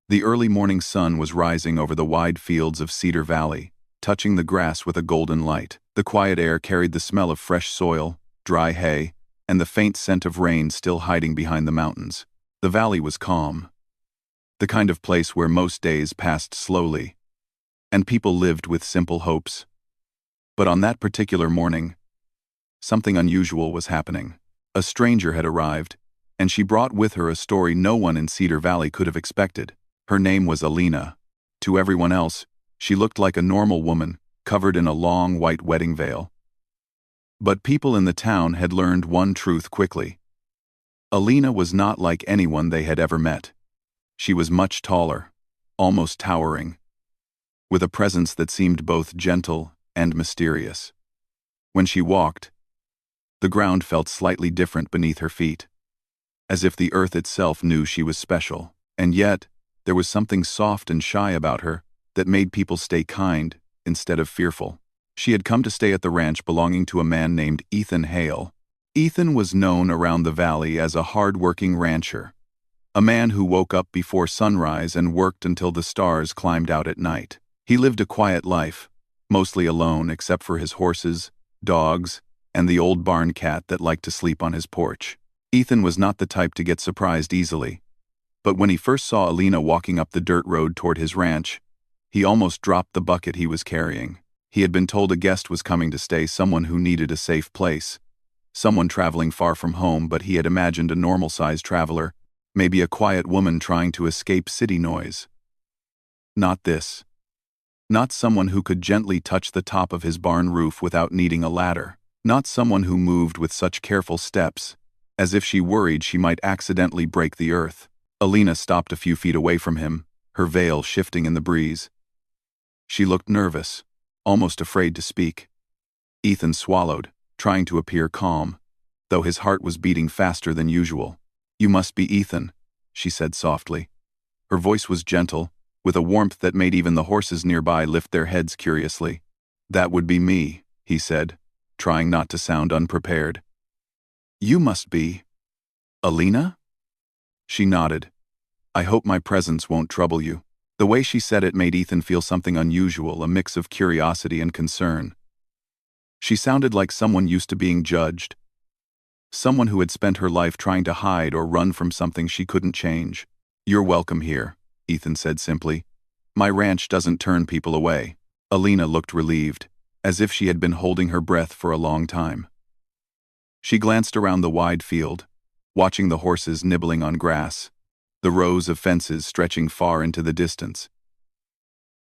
The early morning sun was rising over the wide fields of Cedar Valley, touching the grass with a golden light. The quiet air carried the smell of fresh soil, dry hay, and the faint scent of rain still hiding behind the mountains. The valley was calm, the kind of place where most days passed slowly, and people lived with simple hopes. But on that particular morning, something unusual was happening. A stranger had arrived, and she brought with her a story no one in Cedar Valley could have expected. Her name was Alina. To everyone else, she looked like a normal woman, covered in a long white wedding veil. But people in the town had learned one truth quickly. Alina was not like anyone they had ever met. She was much taller, almost towering, with a presence that seemed both gentle and mysterious. When she walked, the ground felt slightly different beneath her feet, as if the earth itself knew she was special. And yet, there was something soft and shy about her that made people stay kind instead of fearful. She had come to stay at the ranch belonging to a man named Ethan Hale. Ethan was known around the valley as a hard-working rancher, a man who woke up before sunrise and worked until the stars climbed out at night. He lived a quiet life, mostly alone except for his horses, dogs, and the old barn cat that liked to sleep on his porch. Ethan was not the type to get surprised easily, but when he first saw Alina walking up the dirt road toward his ranch, he almost dropped the bucket he was carrying. He had been told a guest was coming to stay, someone who needed a safe place, someone traveling far from home, but he had imagined a normal-sized traveler, maybe a quiet woman trying to escape city noise. Not this. Not someone who could gently touch the top of his barn roof without needing a ladder. Not someone who moved with such careful steps, as if she worried she might accidentally break the earth. Alina stopped a few feet away from him, her veil shifting in the breeze. She looked nervous, almost afraid to speak. Ethan swallowed, trying to appear calm, though his heart was beating faster than usual. "You must be Ethan," she said softly. Her voice was gentle, with a warmth that made even the horses nearby lift their heads curiously. "That would be me," he said, trying not to sound unprepared. "You must be Alina?" She nodded. "I hope my presence won't trouble you." The way she said it made Ethan feel something unusual, a mix of curiosity and concern. She sounded like someone used to being judged, someone who had spent her life trying to hide or run from something she couldn't change. "You're welcome here," Ethan said simply. "My ranch doesn't turn people away." Alina looked relieved, as if she had been holding her breath for a long time. She glanced around the wide field, watching the horses nibbling on grass, the rows of fences stretching far into the distance,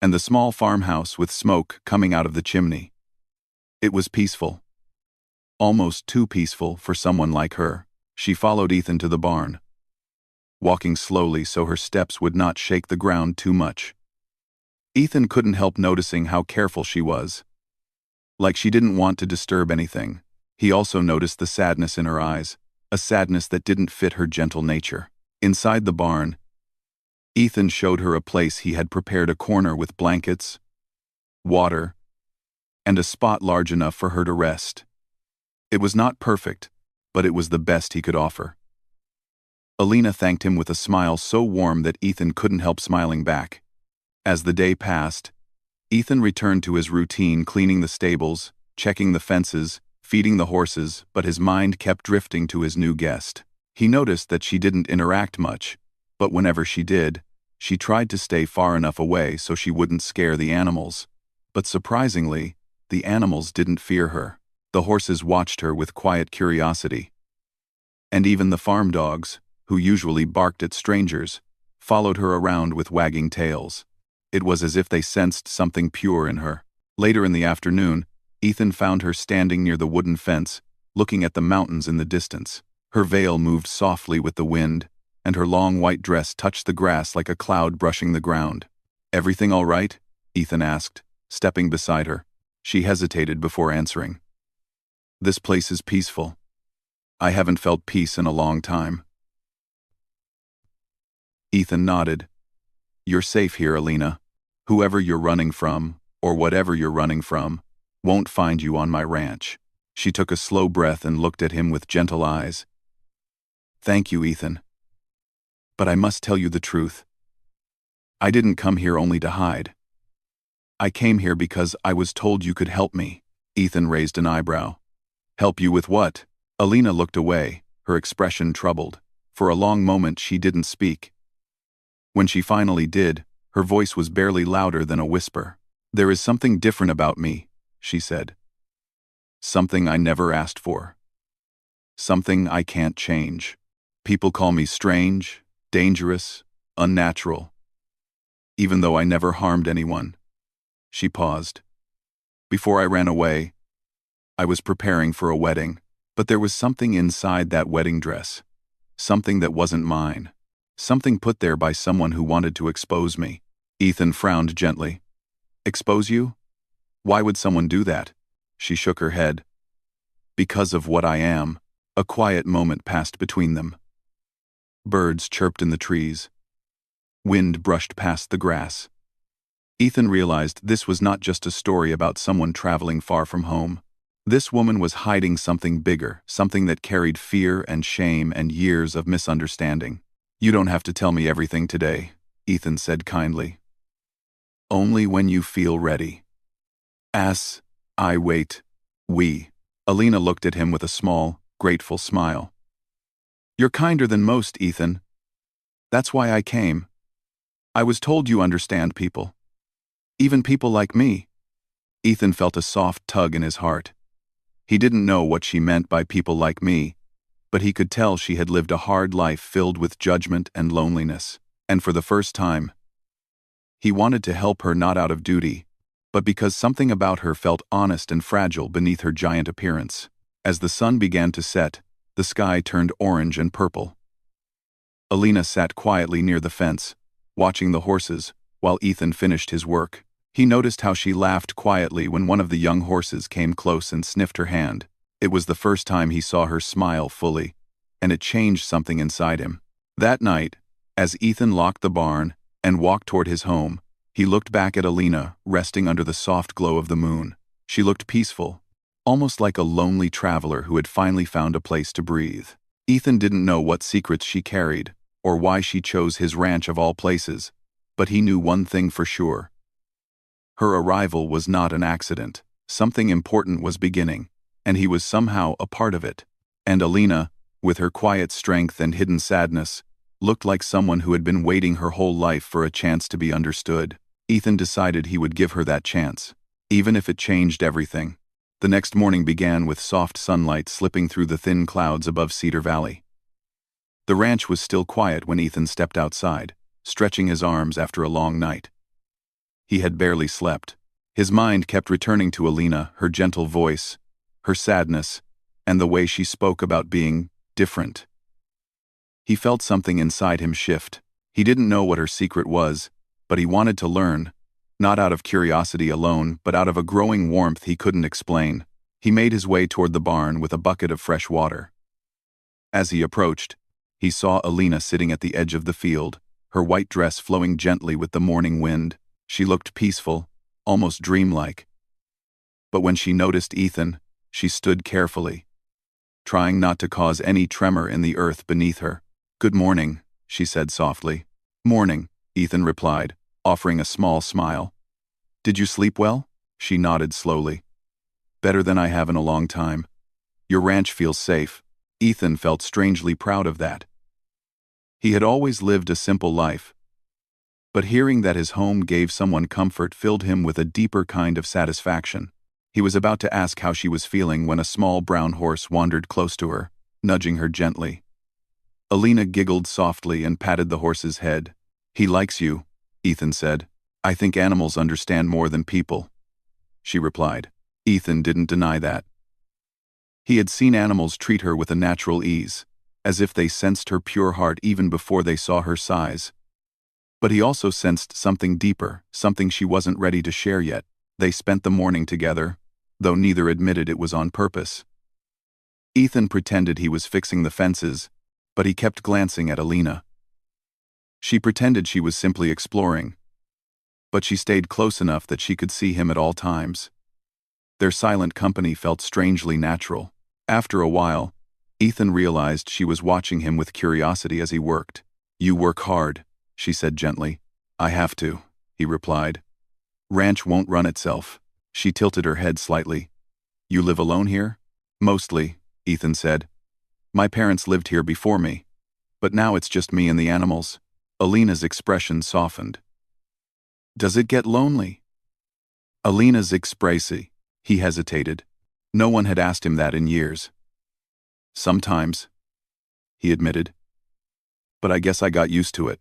and the small farmhouse with smoke coming out of the chimney. It was peaceful. Almost too peaceful for someone like her. She followed Ethan to the barn, walking slowly so her steps would not shake the ground too much. Ethan couldn't help noticing how careful she was, like she didn't want to disturb anything. He also noticed the sadness in her eyes, a sadness that didn't fit her gentle nature. Inside the barn, Ethan showed her a place he had prepared, a corner with blankets, water, and a spot large enough for her to rest. It was not perfect, but it was the best he could offer. Alina thanked him with a smile so warm that Ethan couldn't help smiling back. As the day passed, Ethan returned to his routine, cleaning the stables, checking the fences, feeding the horses, but his mind kept drifting to his new guest. He noticed that she didn't interact much, but whenever she did, she tried to stay far enough away so she wouldn't scare the animals. But surprisingly, the animals didn't fear her. The horses watched her with quiet curiosity. And even the farm dogs, who usually barked at strangers, followed her around with wagging tails. It was as if they sensed something pure in her. Later in the afternoon, Ethan found her standing near the wooden fence, looking at the mountains in the distance. Her veil moved softly with the wind, and her long white dress touched the grass like a cloud brushing the ground. "Everything all right?" Ethan asked, stepping beside her. She hesitated before answering. "This place is peaceful. I haven't felt peace in a long time." Ethan nodded. "You're safe here, Alina. Whoever you're running from, or whatever you're running from, won't find you on my ranch." She took a slow breath and looked at him with gentle eyes. "Thank you, Ethan. But I must tell you the truth. I didn't come here only to hide. I came here because I was told you could help me. Ethan raised an eyebrow. Help you with what? Alina looked away, her expression troubled. For a long moment she didn't speak. When she finally did, her voice was barely louder than a whisper. There is something different about me, she said. Something I never asked for. Something I can't change. People call me strange, dangerous, unnatural. Even though I never harmed anyone. She paused. Before I ran away, I was preparing for a wedding, but there was something inside that wedding dress. Something that wasn't mine. Something put there by someone who wanted to expose me. Ethan frowned gently. Expose you? Why would someone do that? She shook her head. Because of what I am. A quiet moment passed between them. Birds chirped in the trees. Wind brushed past the grass. Ethan realized this was not just a story about someone traveling far from home. This woman was hiding something bigger, something that carried fear and shame and years of misunderstanding. You don't have to tell me everything today, Ethan said kindly. Only when you feel ready. As I wait, we. Alina looked at him with a small, grateful smile. You're kinder than most, Ethan. That's why I came. I was told you understand people. Even people like me. Ethan felt a soft tug in his heart. He didn't know what she meant by people like me, but he could tell she had lived a hard life filled with judgment and loneliness, and for the first time, he wanted to help her not out of duty, but because something about her felt honest and fragile beneath her giant appearance. As the sun began to set, the sky turned orange and purple. Alina sat quietly near the fence, watching the horses, while Ethan finished his work. He noticed how she laughed quietly when one of the young horses came close and sniffed her hand. It was the first time he saw her smile fully, and it changed something inside him. That night, as Ethan locked the barn and walked toward his home, he looked back at Alina, resting under the soft glow of the moon. She looked peaceful, almost like a lonely traveler who had finally found a place to breathe. Ethan didn't know what secrets she carried, or why she chose his ranch of all places, but he knew one thing for sure. Her arrival was not an accident. Something important was beginning, and he was somehow a part of it. And Alina, with her quiet strength and hidden sadness, looked like someone who had been waiting her whole life for a chance to be understood. Ethan decided he would give her that chance, even if it changed everything. The next morning began with soft sunlight slipping through the thin clouds above Cedar Valley. The ranch was still quiet when Ethan stepped outside, stretching his arms after a long night. He had barely slept. His mind kept returning to Alina, her gentle voice, her sadness, and the way she spoke about being different. He felt something inside him shift. He didn't know what her secret was, but he wanted to learn, not out of curiosity alone, but out of a growing warmth he couldn't explain. He made his way toward the barn with a bucket of fresh water. As he approached, he saw Alina sitting at the edge of the field, her white dress flowing gently with the morning wind. She looked peaceful, almost dreamlike. But when she noticed Ethan, she stood carefully, trying not to cause any tremor in the earth beneath her. "Good morning," she said softly. "Morning," Ethan replied, offering a small smile. "Did you sleep well?" She nodded slowly. "Better than I have in a long time. Your ranch feels safe." Ethan felt strangely proud of that. He had always lived a simple life, but hearing that his home gave someone comfort filled him with a deeper kind of satisfaction. He was about to ask how she was feeling when a small brown horse wandered close to her, nudging her gently. Alina giggled softly and patted the horse's head. "He likes you," Ethan said. "I think animals understand more than people," she replied. Ethan didn't deny that. He had seen animals treat her with a natural ease, as if they sensed her pure heart even before they saw her size. But he also sensed something deeper, something she wasn't ready to share yet. They spent the morning together, though neither admitted it was on purpose. Ethan pretended he was fixing the fences, but he kept glancing at Alina. She pretended she was simply exploring, but she stayed close enough that she could see him at all times. Their silent company felt strangely natural. After a while, Ethan realized she was watching him with curiosity as he worked. "You work hard," she said gently. I have to, he replied. Ranch won't run itself. She tilted her head slightly. You live alone here? Mostly, Ethan said. My parents lived here before me. But now it's just me and the animals. Alina's expression softened. Does it get lonely? Alina's expressy. He hesitated. No one had asked him that in years. Sometimes, he admitted. But I guess I got used to it.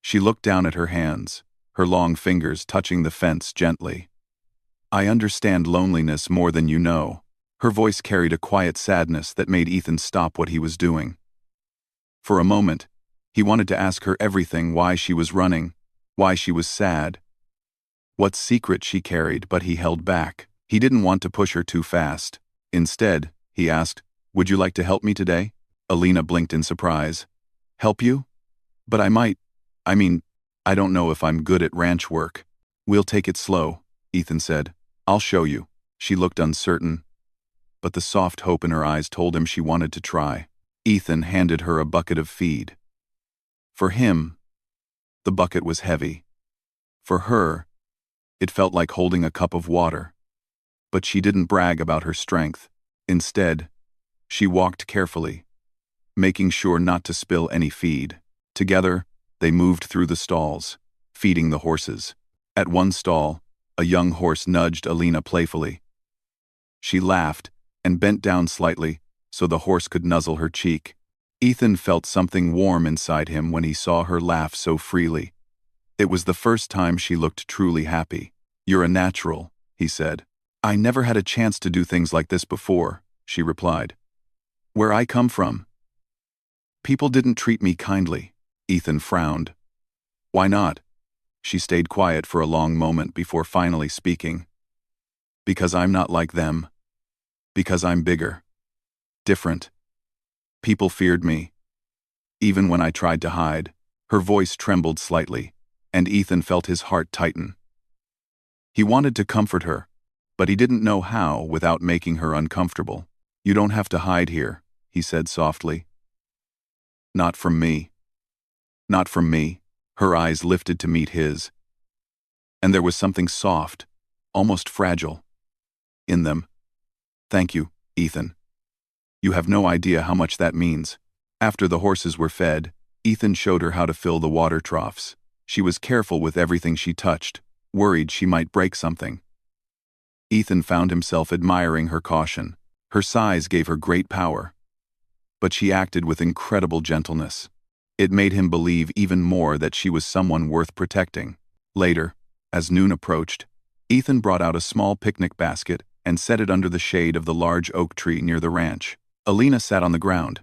She looked down at her hands, her long fingers touching the fence gently. I understand loneliness more than you know. Her voice carried a quiet sadness that made Ethan stop what he was doing. For a moment, he wanted to ask her everything, why she was running, why she was sad, what secret she carried, but he held back. He didn't want to push her too fast. Instead, he asked, Would you like to help me today? Alina blinked in surprise. Help you? But I might. I don't know if I'm good at ranch work. We'll take it slow, Ethan said. I'll show you. She looked uncertain, but the soft hope in her eyes told him she wanted to try. Ethan handed her a bucket of feed. For him, the bucket was heavy. For her, it felt like holding a cup of water. But she didn't brag about her strength. Instead, she walked carefully, making sure not to spill any feed. Together, they moved through the stalls, feeding the horses. At one stall, a young horse nudged Alina playfully. She laughed and bent down slightly so the horse could nuzzle her cheek. Ethan felt something warm inside him when he saw her laugh so freely. It was the first time she looked truly happy. You're a natural, he said. I never had a chance to do things like this before, she replied. Where I come from, people didn't treat me kindly. Ethan frowned. Why not? She stayed quiet for a long moment before finally speaking. Because I'm not like them. Because I'm bigger. Different. People feared me. Even when I tried to hide, her voice trembled slightly, and Ethan felt his heart tighten. He wanted to comfort her, but he didn't know how without making her uncomfortable. You don't have to hide here, he said softly. Not from me. Not from me. Her eyes lifted to meet his. And there was something soft, almost fragile, in them. Thank you, Ethan. You have no idea how much that means. After the horses were fed, Ethan showed her how to fill the water troughs. She was careful with everything she touched, worried she might break something. Ethan found himself admiring her caution. Her size gave her great power. But she acted with incredible gentleness. It made him believe even more that she was someone worth protecting. Later, as noon approached, Ethan brought out a small picnic basket and set it under the shade of the large oak tree near the ranch. Alina sat on the ground,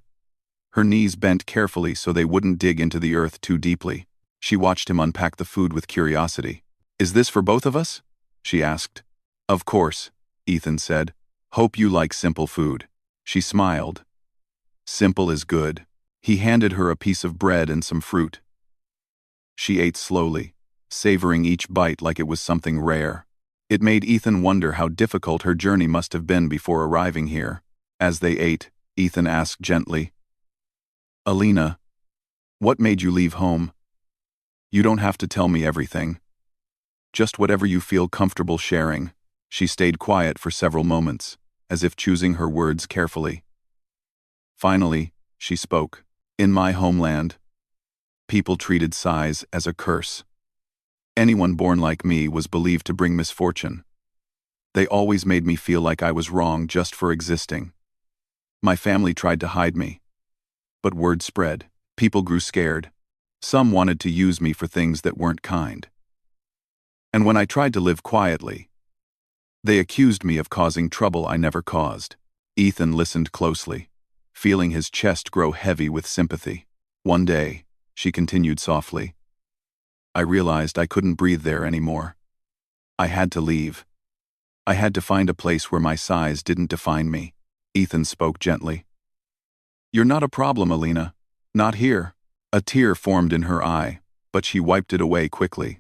her knees bent carefully so they wouldn't dig into the earth too deeply. She watched him unpack the food with curiosity. Is this for both of us? She asked. Of course, Ethan said. Hope you like simple food. She smiled. Simple is good. He handed her a piece of bread and some fruit. She ate slowly, savoring each bite like it was something rare. It made Ethan wonder how difficult her journey must have been before arriving here. As they ate, Ethan asked gently, Alina, what made you leave home? You don't have to tell me everything. Just whatever you feel comfortable sharing. She stayed quiet for several moments, as if choosing her words carefully. Finally, she spoke. In my homeland, people treated size as a curse. Anyone born like me was believed to bring misfortune. They always made me feel like I was wrong just for existing. My family tried to hide me. But word spread. People grew scared. Some wanted to use me for things that weren't kind. And when I tried to live quietly, they accused me of causing trouble I never caused. Ethan listened closely, feeling his chest grow heavy with sympathy. One day, she continued softly, I realized I couldn't breathe there anymore. I had to leave. I had to find a place where my size didn't define me. Ethan spoke gently. You're not a problem, Alina. Not here. A tear formed in her eye, but she wiped it away quickly.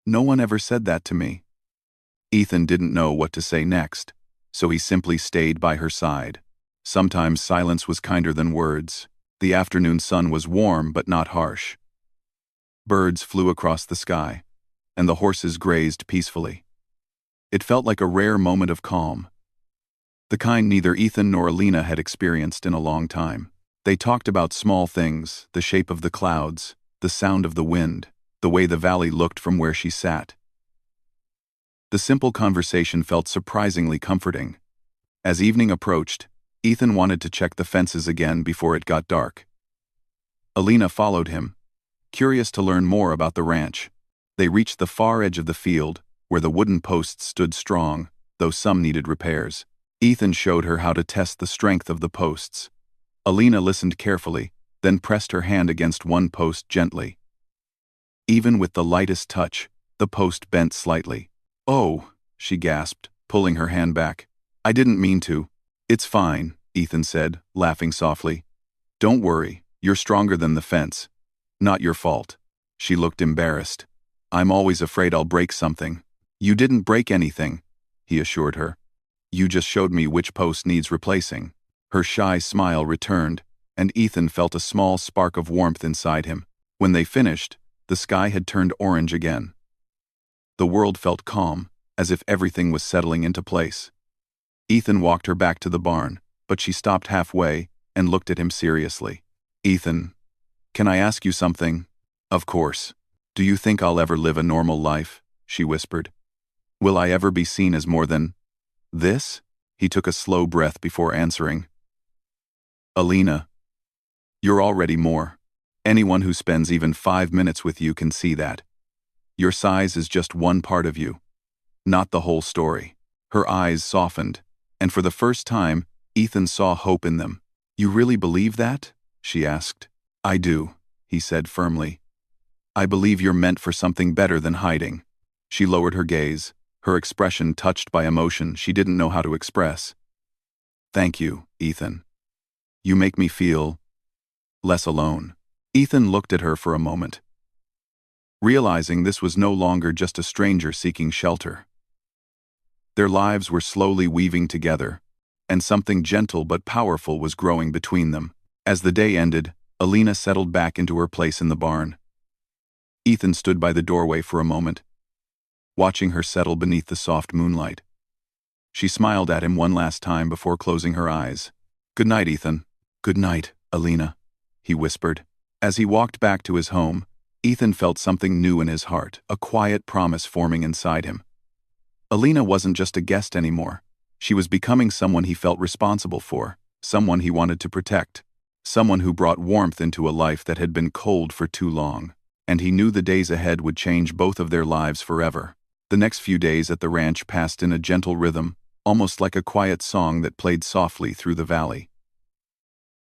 No one ever said that to me. Ethan didn't know what to say next, so he simply stayed by her side. Sometimes silence was kinder than words. The afternoon sun was warm but not harsh. Birds flew across the sky, and the horses grazed peacefully. It felt like a rare moment of calm, the kind neither Ethan nor Alina had experienced in a long time. They talked about small things, the shape of the clouds, the sound of the wind, the way the valley looked from where she sat. The simple conversation felt surprisingly comforting. As evening approached, Ethan wanted to check the fences again before it got dark. Alina followed him, curious to learn more about the ranch. They reached the far edge of the field, where the wooden posts stood strong, though some needed repairs. Ethan showed her how to test the strength of the posts. Alina listened carefully, then pressed her hand against one post gently. Even with the lightest touch, the post bent slightly. "Oh," she gasped, pulling her hand back. "I didn't mean to." "It's fine," Ethan said, laughing softly. "Don't worry, you're stronger than the fence. Not your fault." She looked embarrassed. "I'm always afraid I'll break something." "You didn't break anything," he assured her. "You just showed me which post needs replacing." Her shy smile returned, and Ethan felt a small spark of warmth inside him. When they finished, the sky had turned orange again. The world felt calm, as if everything was settling into place. Ethan walked her back to the barn, but she stopped halfway and looked at him seriously. "Ethan, can I ask you something?" "Of course. Do you think I'll ever live a normal life?" she whispered. "Will I ever be seen as more than this?" He took a slow breath before answering. "Alina, you're already more. Anyone who spends even 5 minutes with you can see that. Your size is just one part of you, not the whole story." Her eyes softened, and for the first time, Ethan saw hope in them. "You really believe that?" she asked. "I do," he said firmly. "I believe you're meant for something better than hiding." She lowered her gaze, her expression touched by emotion she didn't know how to express. "Thank you, Ethan. You make me feel less alone." Ethan looked at her for a moment, realizing this was no longer just a stranger seeking shelter. Their lives were slowly weaving together, and something gentle but powerful was growing between them. As the day ended, Alina settled back into her place in the barn. Ethan stood by the doorway for a moment, watching her settle beneath the soft moonlight. She smiled at him one last time before closing her eyes. "Good night, Ethan." "Good night, Alina," he whispered. As he walked back to his home, Ethan felt something new in his heart, a quiet promise forming inside him. Alina wasn't just a guest anymore. She was becoming someone he felt responsible for, someone he wanted to protect, someone who brought warmth into a life that had been cold for too long. And he knew the days ahead would change both of their lives forever. The next few days at the ranch passed in a gentle rhythm, almost like a quiet song that played softly through the valley.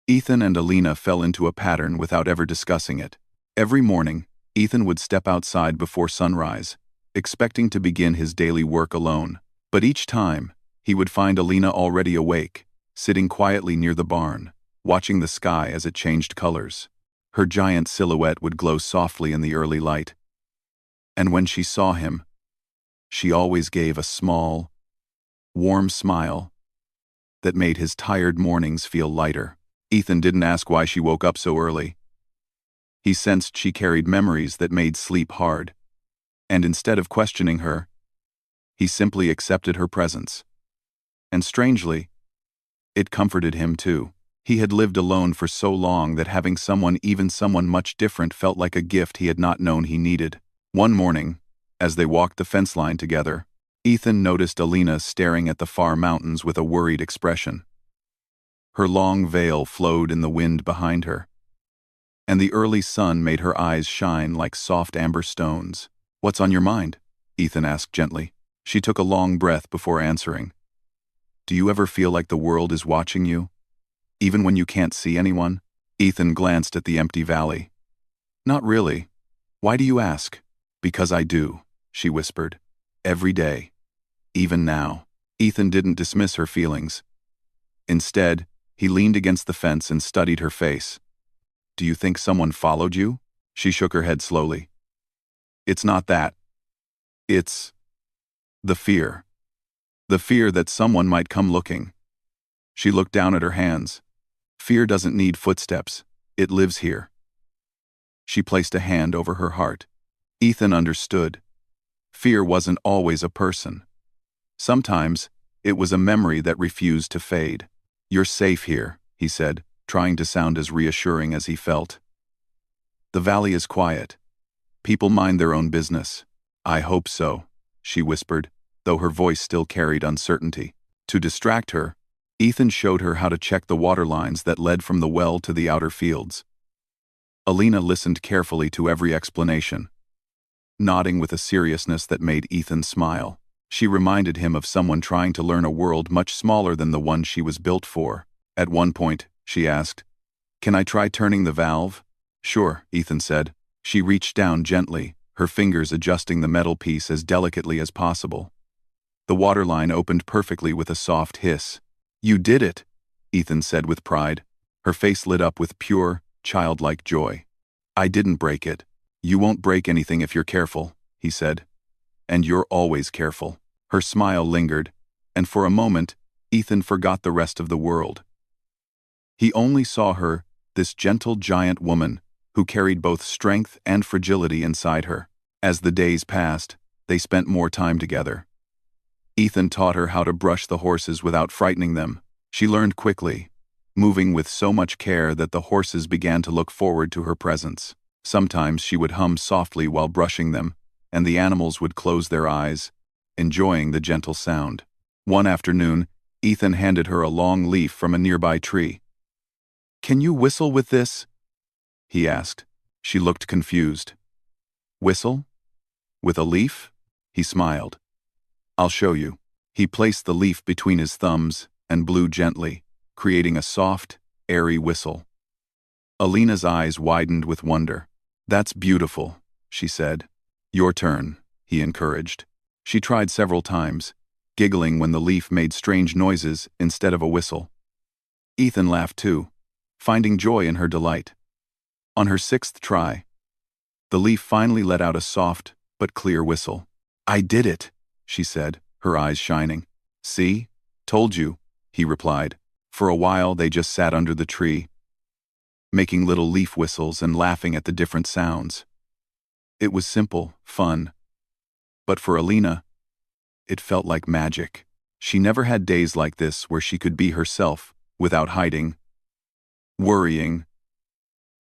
Ethan and Alina fell into a pattern without ever discussing it. Every morning, Ethan would step outside before sunrise, expecting to begin his daily work alone. But each time, he would find Alina already awake, sitting quietly near the barn, watching the sky as it changed colors. Her giant silhouette would glow softly in the early light. And when she saw him, she always gave a small, warm smile that made his tired mornings feel lighter. Ethan didn't ask why she woke up so early. He sensed she carried memories that made sleep hard, and instead of questioning her, he simply accepted her presence. And strangely, it comforted him too. He had lived alone for so long that having someone, even someone much different, felt like a gift he had not known he needed. One morning, as they walked the fence line together, Ethan noticed Alina staring at the far mountains with a worried expression. Her long veil flowed in the wind behind her, and the early sun made her eyes shine like soft amber stones. "What's on your mind?" Ethan asked gently. She took a long breath before answering. "Do you ever feel like the world is watching you, even when you can't see anyone?" Ethan glanced at the empty valley. "Not really. Why do you ask?" "Because I do," she whispered. "Every day. Even now." Ethan didn't dismiss her feelings. Instead, he leaned against the fence and studied her face. "Do you think someone followed you?" She shook her head slowly. "It's not that. It's the fear. The fear that someone might come looking." She looked down at her hands. "Fear doesn't need footsteps. It lives here." She placed a hand over her heart. Ethan understood. Fear wasn't always a person. Sometimes, it was a memory that refused to fade. "You're safe here," he said, trying to sound as reassuring as he felt. "The valley is quiet. People mind their own business." "I hope so," she whispered, though her voice still carried uncertainty. To distract her, Ethan showed her how to check the water lines that led from the well to the outer fields. Alina listened carefully to every explanation, nodding with a seriousness that made Ethan smile. She reminded him of someone trying to learn a world much smaller than the one she was built for. At one point, she asked, "Can I try turning the valve?" "Sure," Ethan said. She reached down gently, her fingers adjusting the metal piece as delicately as possible. The water line opened perfectly with a soft hiss. "You did it," Ethan said with pride. Her face lit up with pure, childlike joy. "I didn't break it." "You won't break anything if you're careful," he said. "And you're always careful." Her smile lingered, and for a moment, Ethan forgot the rest of the world. He only saw her, this gentle giant woman, who carried both strength and fragility inside her. As the days passed, they spent more time together. Ethan taught her how to brush the horses without frightening them. She learned quickly, moving with so much care that the horses began to look forward to her presence. Sometimes she would hum softly while brushing them, and the animals would close their eyes, enjoying the gentle sound. One afternoon, Ethan handed her a long leaf from a nearby tree. "Can you whistle with this?" he asked. She looked confused. "Whistle? With a leaf?" He smiled. "I'll show you." He placed the leaf between his thumbs and blew gently, creating a soft, airy whistle. Alina's eyes widened with wonder. "That's beautiful," she said. "Your turn," he encouraged. She tried several times, giggling when the leaf made strange noises instead of a whistle. Ethan laughed too, finding joy in her delight. On her sixth try, the leaf finally let out a soft but clear whistle. "I did it," she said, her eyes shining. "See? Told you," he replied. For a while they just sat under the tree, making little leaf whistles and laughing at the different sounds. It was simple, fun. But for Alina, it felt like magic. She never had days like this where she could be herself without hiding, worrying,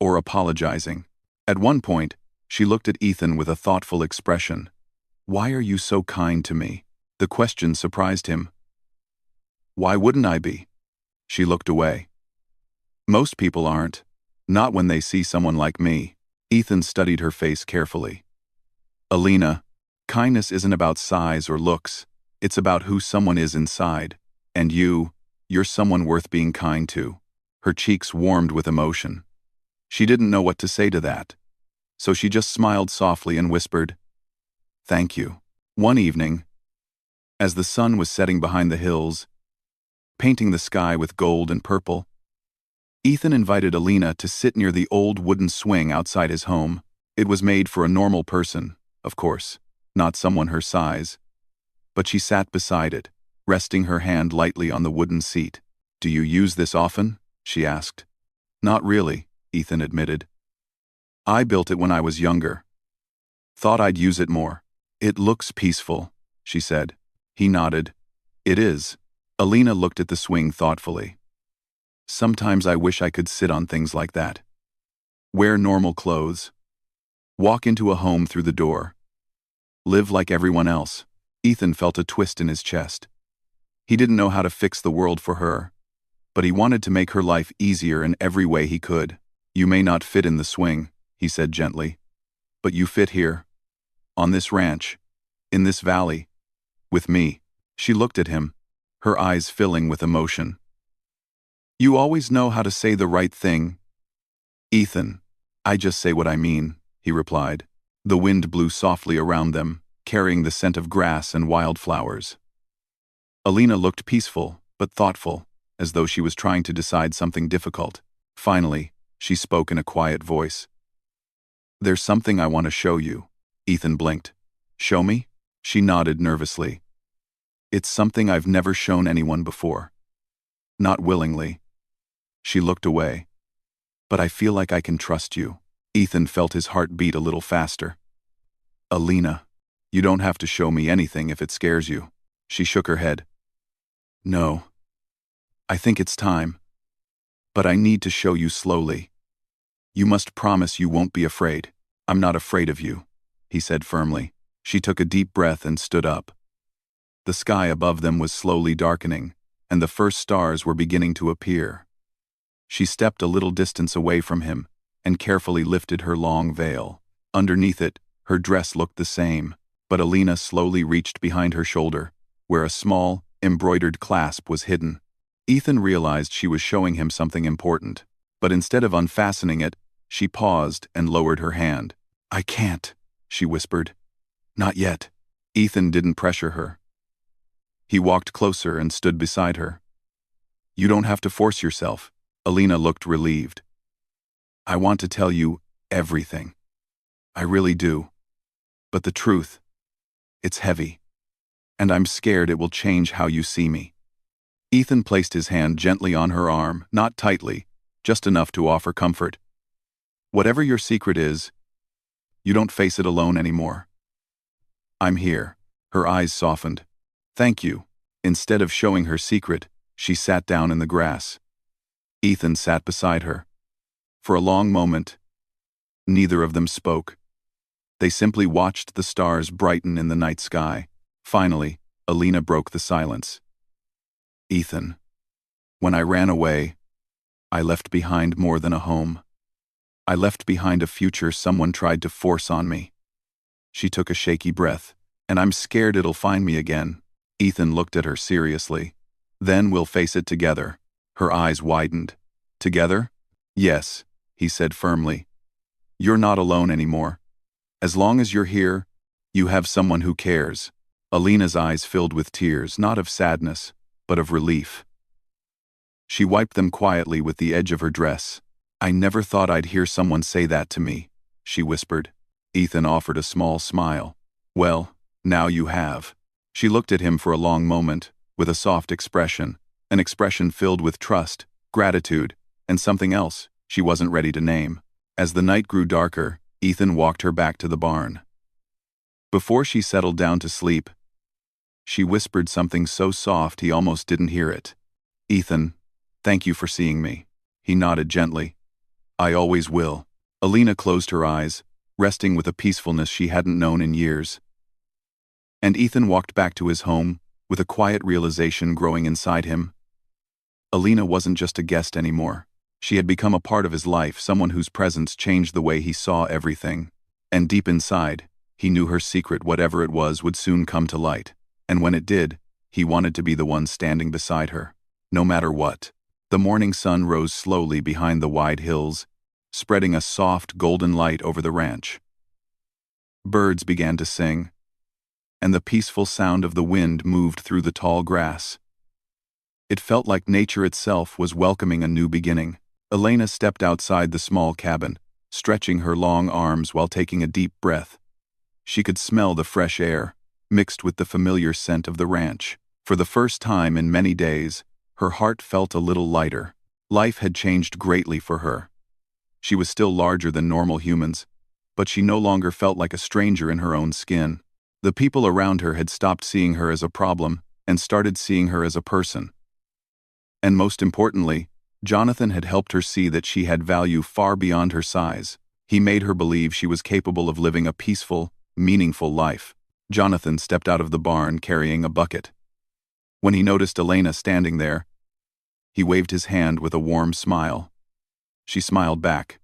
or apologizing. At one point, she looked at Ethan with a thoughtful expression. "Why are you so kind to me?" The question surprised him. "Why wouldn't I be?" She looked away. "Most people aren't. Not when they see someone like me." Ethan studied her face carefully. "Alina, kindness isn't about size or looks. It's about who someone is inside. And you're someone worth being kind to." Her cheeks warmed with emotion. She didn't know what to say to that, so she just smiled softly and whispered, "Thank you." One evening, as the sun was setting behind the hills, painting the sky with gold and purple, Ethan invited Alina to sit near the old wooden swing outside his home. It was made for a normal person, of course, not someone her size. But she sat beside it, resting her hand lightly on the wooden seat. "Do you use this often?" she asked. "Not really," Ethan admitted. "I built it when I was younger. Thought I'd use it more." "It looks peaceful," she said. He nodded. "It is." Alina looked at the swing thoughtfully. "Sometimes I wish I could sit on things like that. Wear normal clothes. Walk into a home through the door. Live like everyone else." Ethan felt a twist in his chest. He didn't know how to fix the world for her, but he wanted to make her life easier in every way he could. "You may not fit in the swing," he said gently, "but you fit here. On this ranch. In this valley. With me." She looked at him, her eyes filling with emotion. "You always know how to say the right thing." "Ethan, I just say what I mean," he replied. The wind blew softly around them, carrying the scent of grass and wildflowers. Alina looked peaceful, but thoughtful, as though she was trying to decide something difficult. Finally, she spoke in a quiet voice. "There's something I want to show you." Ethan blinked. "Show me?" She nodded nervously. "It's something I've never shown anyone before." "Not willingly." She looked away. "But I feel like I can trust you." Ethan felt his heart beat a little faster. Alina, you don't have to show me anything if it scares you. She shook her head. No. I think it's time. But I need to show you slowly. You must promise you won't be afraid. I'm not afraid of you, he said firmly. She took a deep breath and stood up. The sky above them was slowly darkening, and the first stars were beginning to appear. She stepped a little distance away from him and carefully lifted her long veil. Underneath it, her dress looked the same, but Alina slowly reached behind her shoulder, where a small, embroidered clasp was hidden. Ethan realized she was showing him something important, but instead of unfastening it, she paused and lowered her hand. I can't, she whispered. Not yet. Ethan didn't pressure her. He walked closer and stood beside her. You don't have to force yourself. Alina looked relieved. I want to tell you everything. I really do. But the truth, it's heavy. And I'm scared it will change how you see me. Ethan placed his hand gently on her arm, not tightly, just enough to offer comfort. Whatever your secret is, you don't face it alone anymore. I'm here. Her eyes softened. Thank you. Instead of showing her secret, she sat down in the grass. Ethan sat beside her. For a long moment, neither of them spoke. They simply watched the stars brighten in the night sky. Finally, Alina broke the silence. Ethan, when I ran away, I left behind more than a home. I left behind a future someone tried to force on me. She took a shaky breath. And I'm scared it'll find me again. Ethan looked at her seriously. Then we'll face it together. Her eyes widened. Together? Yes, he said firmly. You're not alone anymore. As long as you're here, you have someone who cares. Alina's eyes filled with tears, not of sadness, but of relief. She wiped them quietly with the edge of her dress. I never thought I'd hear someone say that to me, she whispered. Ethan offered a small smile. Well, now you have. She looked at him for a long moment, with a soft expression, an expression filled with trust, gratitude, and something else she wasn't ready to name. As the night grew darker, Ethan walked her back to the barn. Before she settled down to sleep, she whispered something so soft he almost didn't hear it. Ethan, thank you for seeing me. He nodded gently. I always will. Alina closed her eyes, resting with a peacefulness she hadn't known in years. And Ethan walked back to his home, with a quiet realization growing inside him. Alina wasn't just a guest anymore. She had become a part of his life, someone whose presence changed the way he saw everything. And deep inside, he knew her secret, whatever it was, would soon come to light. And when it did, he wanted to be the one standing beside her. No matter what. The morning sun rose slowly behind the wide hills, spreading a soft golden light over the ranch. Birds began to sing, and the peaceful sound of the wind moved through the tall grass. It felt like nature itself was welcoming a new beginning. Alina stepped outside the small cabin, stretching her long arms while taking a deep breath. She could smell the fresh air, mixed with the familiar scent of the ranch. For the first time in many days, her heart felt a little lighter. Life had changed greatly for her. She was still larger than normal humans, but she no longer felt like a stranger in her own skin. The people around her had stopped seeing her as a problem and started seeing her as a person. And most importantly, Jonathan had helped her see that she had value far beyond her size. He made her believe she was capable of living a peaceful, meaningful life. Jonathan stepped out of the barn carrying a bucket. When he noticed Alina standing there, he waved his hand with a warm smile. She smiled back,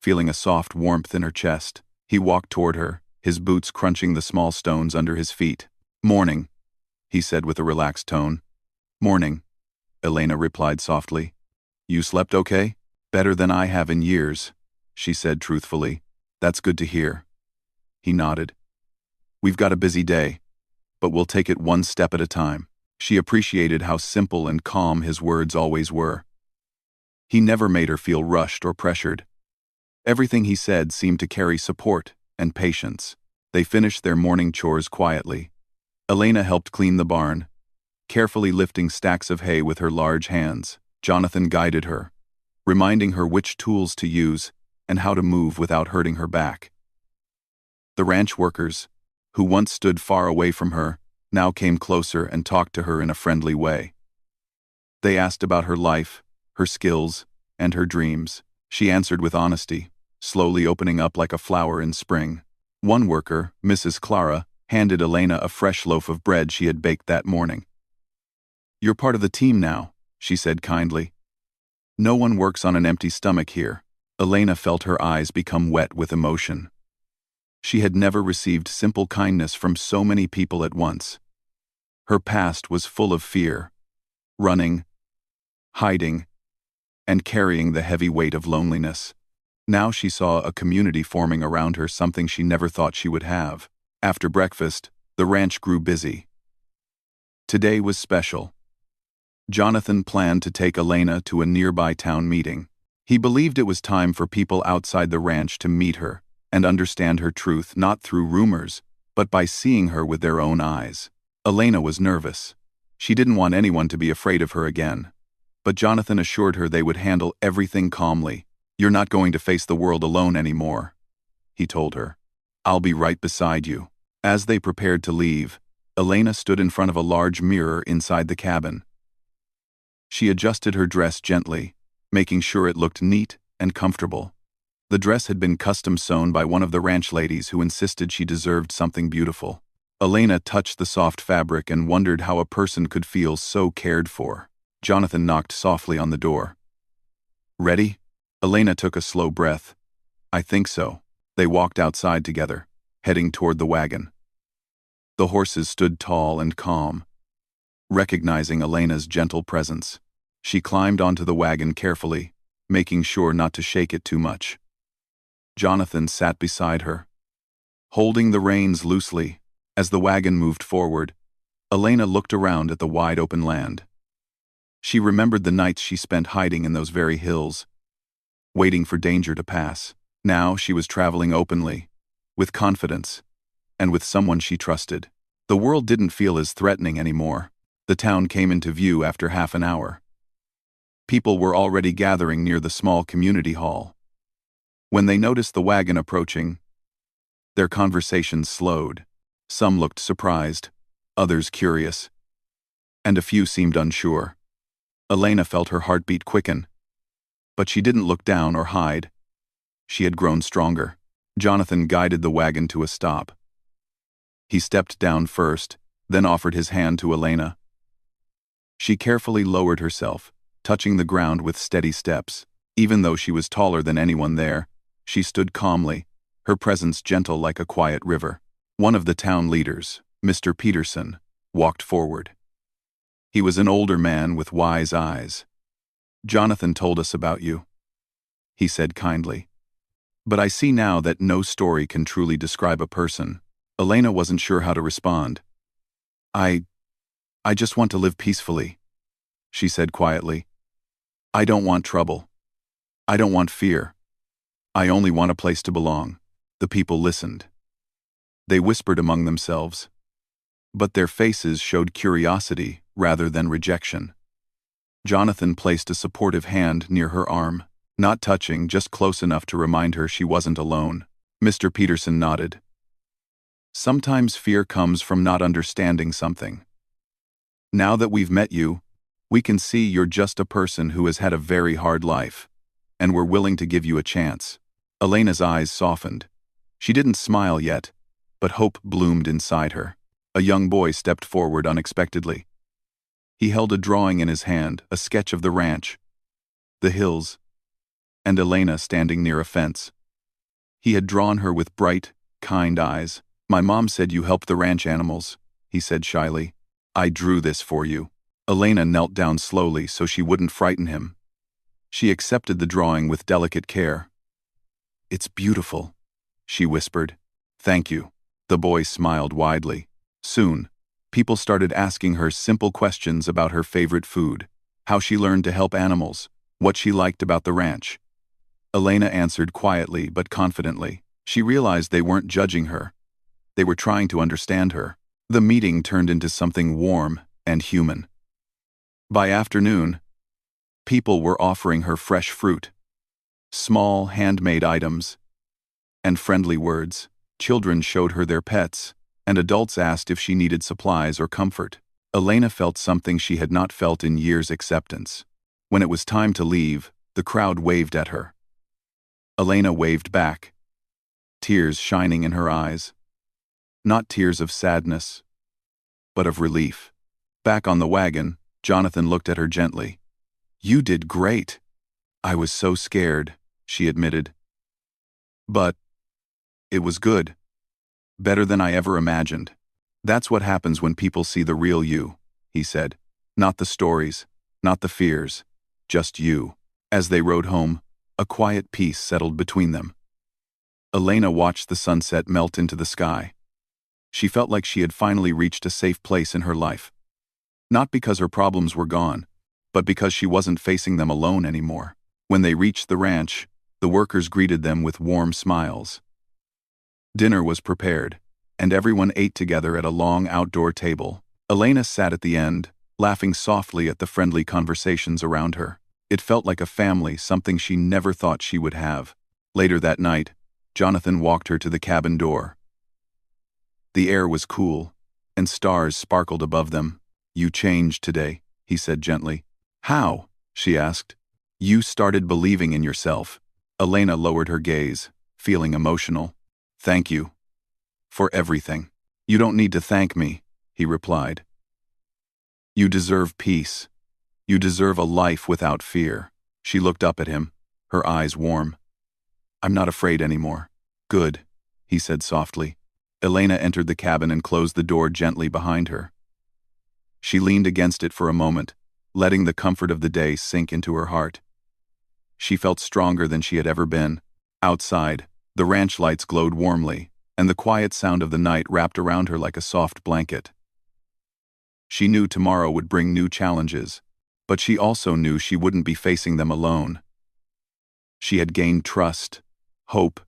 feeling a soft warmth in her chest. He walked toward her, his boots crunching the small stones under his feet. Morning, he said with a relaxed tone. Morning, Alina replied softly. You slept okay? Better than I have in years, she said truthfully. That's good to hear. He nodded. We've got a busy day, but we'll take it one step at a time. She appreciated how simple and calm his words always were. He never made her feel rushed or pressured. Everything he said seemed to carry support and patience. They finished their morning chores quietly. Alina helped clean the barn, carefully lifting stacks of hay with her large hands. Jonathan guided her, reminding her which tools to use and how to move without hurting her back. The ranch workers, who once stood far away from her, now came closer and talked to her in a friendly way. They asked about her life, her skills, and her dreams. She answered with honesty, slowly opening up like a flower in spring. One worker, Mrs. Clara, handed Elena a fresh loaf of bread she had baked that morning. "You're part of the team now," she said kindly. "No one works on an empty stomach here." Elena felt her eyes become wet with emotion. She had never received simple kindness from so many people at once. Her past was full of fear, running, hiding, and carrying the heavy weight of loneliness. Now she saw a community forming around her, something she never thought she would have. After breakfast, the ranch grew busy. Today was special. Jonathan planned to take Elena to a nearby town meeting. He believed it was time for people outside the ranch to meet her and understand her truth, not through rumors, but by seeing her with their own eyes. Elena was nervous. She didn't want anyone to be afraid of her again. But Jonathan assured her they would handle everything calmly. "You're not going to face the world alone anymore," he told her. "I'll be right beside you." As they prepared to leave, Elena stood in front of a large mirror inside the cabin. She adjusted her dress gently, making sure it looked neat and comfortable. The dress had been custom sewn by one of the ranch ladies who insisted she deserved something beautiful. Elena touched the soft fabric and wondered how a person could feel so cared for. Jonathan knocked softly on the door. "Ready?" Elena took a slow breath. "I think so." They walked outside together, heading toward the wagon. The horses stood tall and calm. Recognizing Elena's gentle presence, she climbed onto the wagon carefully, making sure not to shake it too much. Jonathan sat beside her, holding the reins loosely. As the wagon moved forward, Elena looked around at the wide open land. She remembered the nights she spent hiding in those very hills, waiting for danger to pass. Now she was traveling openly, with confidence, and with someone she trusted. The world didn't feel as threatening anymore. The town came into view after half an hour. People were already gathering near the small community hall. When they noticed the wagon approaching, their conversations slowed. Some looked surprised, others curious, and a few seemed unsure. Elena felt her heartbeat quicken, but she didn't look down or hide. She had grown stronger. Jonathan guided the wagon to a stop. He stepped down first, then offered his hand to Elena. She carefully lowered herself, touching the ground with steady steps. Even though she was taller than anyone there, she stood calmly, her presence gentle like a quiet river. One of the town leaders, Mr. Peterson, walked forward. He was an older man with wise eyes. "Jonathan told us about you," he said kindly. "But I see now that no story can truly describe a person." Elena wasn't sure how to respond. I just want to live peacefully," she said quietly. "I don't want trouble. I don't want fear. I only want a place to belong." The people listened. They whispered among themselves, but their faces showed curiosity rather than rejection. Jonathan placed a supportive hand near her arm, not touching, just close enough to remind her she wasn't alone. Mr. Peterson nodded. "Sometimes fear comes from not understanding something. Now that we've met you, we can see you're just a person who has had a very hard life, and we're willing to give you a chance." Elena's eyes softened. She didn't smile yet, but hope bloomed inside her. A young boy stepped forward unexpectedly. He held a drawing in his hand, a sketch of the ranch, the hills, and Elena standing near a fence. He had drawn her with bright, kind eyes. "My mom said you helped the ranch animals," he said shyly. "I drew this for you." Elena knelt down slowly so she wouldn't frighten him. She accepted the drawing with delicate care. "It's beautiful," she whispered. "Thank you." The boy smiled widely. Soon, people started asking her simple questions about her favorite food, how she learned to help animals, what she liked about the ranch. Elena answered quietly but confidently. She realized they weren't judging her. They were trying to understand her. The meeting turned into something warm and human. By afternoon, people were offering her fresh fruit, Small, handmade items and friendly words. Children showed her their pets, and adults asked if she needed supplies or comfort. Elena felt something she had not felt in years: acceptance. When it was time to leave, the crowd waved at her. Elena waved back, tears shining in her eyes. Not tears of sadness, but of relief. Back on the wagon, Jonathan looked at her gently. "You did great." "I was so scared," she admitted. "But it was good. Better than I ever imagined." "That's what happens when people see the real you," he said. "Not the stories, not the fears, just you." As they rode home, a quiet peace settled between them. Elena watched the sunset melt into the sky. She felt like she had finally reached a safe place in her life. Not because her problems were gone, but because she wasn't facing them alone anymore. When they reached the ranch, the workers greeted them with warm smiles. Dinner was prepared, and everyone ate together at a long outdoor table. Elena sat at the end, laughing softly at the friendly conversations around her. It felt like a family, something she never thought she would have. Later that night, Jonathan walked her to the cabin door. The air was cool, and stars sparkled above them. "You changed today," he said gently. "How?" she asked. "You started believing in yourself." Elena lowered her gaze, feeling emotional. "Thank you for everything." "You don't need to thank me," he replied. "You deserve peace. You deserve a life without fear." She looked up at him, her eyes warm. "I'm not afraid anymore." "Good," he said softly. Elena entered the cabin and closed the door gently behind her. She leaned against it for a moment, letting the comfort of the day sink into her heart. She felt stronger than she had ever been. Outside, the ranch lights glowed warmly, and the quiet sound of the night wrapped around her like a soft blanket. She knew tomorrow would bring new challenges, but she also knew she wouldn't be facing them alone. She had gained trust, hope,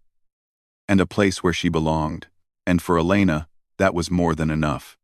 and a place where she belonged, and for Elena, that was more than enough.